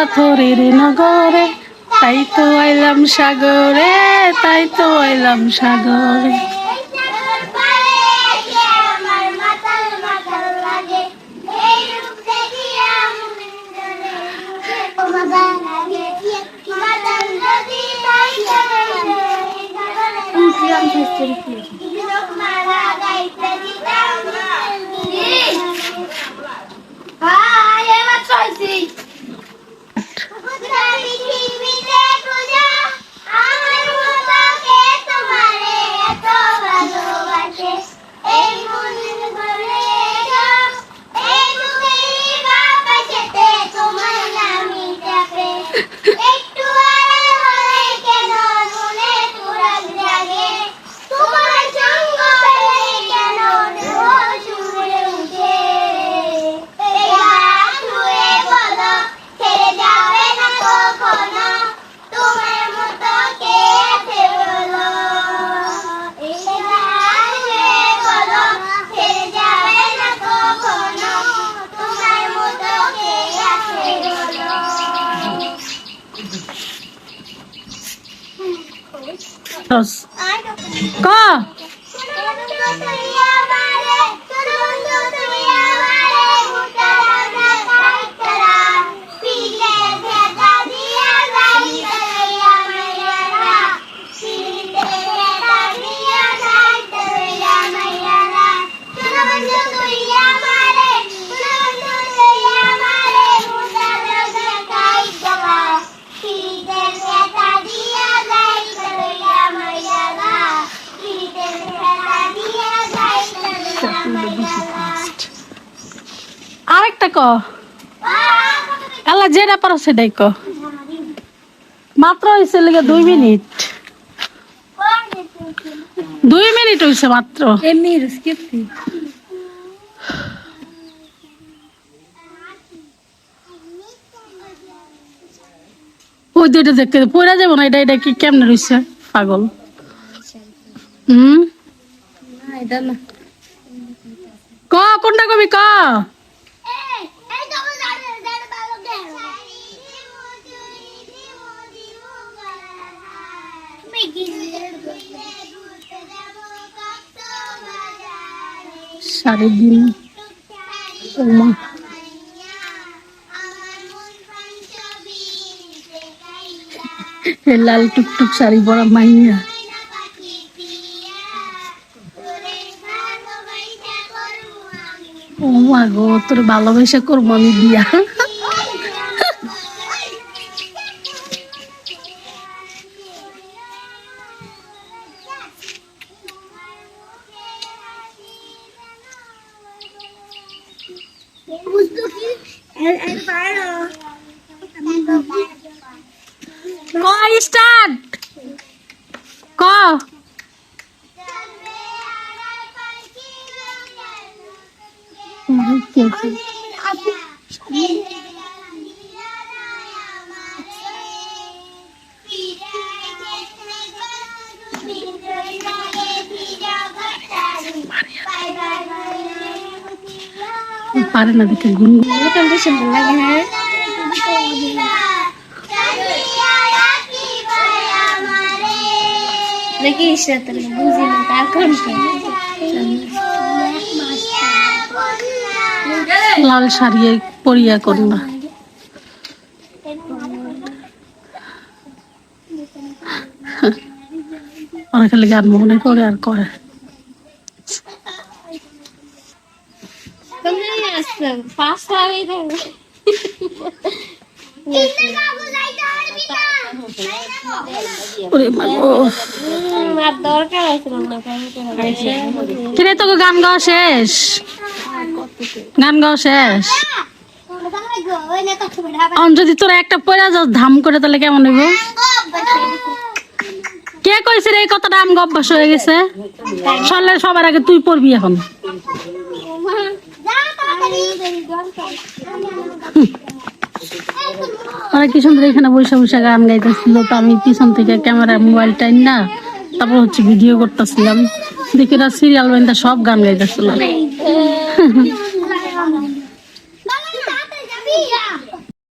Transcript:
পাথরের নগরে, তাই তো আইলাম সাগরে, তাই তো আইলাম সাগরে। ক আরেকটা ক আল্লাহ যেটা পারো সেটাই ক। মাত্র হয়েছে লেগে 2 মিনিট, 2 মিনিট হয়েছে মাত্র। ওই দুইটা দেখতে পড়া যাবো না। এটা এটা কি কেমনে রয়েছে পাগল। ক কোনটা কবি ক। সারাদিন লাল টুকটুক শাড়ি পরা মাইয়া। ও মা গো, তোর ভালোবাসা করবো আমি বিয়া। স্টার্ট ক। পারে না দেখে গুনগুন লাগে। হ্যাঁ লাল শাড়ি পরিয়া কন্যা। ওরা খালি গান মনে করে আর করে। কিরে তোকে গান গাওয়া শেষ? গান গাওয়া শেষ? যদি তোরা একটা পয়লা যাস ধাম করে তাহলে কেমন হইব? কে কইছে রে এই কথাটা? আম অভ্যাস হয়ে গেছে। চলে সবার আগে তুই পড়বি এখন। ওরা কি সুন্দর এখানে বৈশা বৈশা গান গাইতেছিল, তো আমি পিছন থেকে ক্যামেরা মোবাইল টাইম না তারপর হচ্ছে ভিডিও করতেছিলাম। দেখি সিরিয়াল সব গান গাইতেছিল।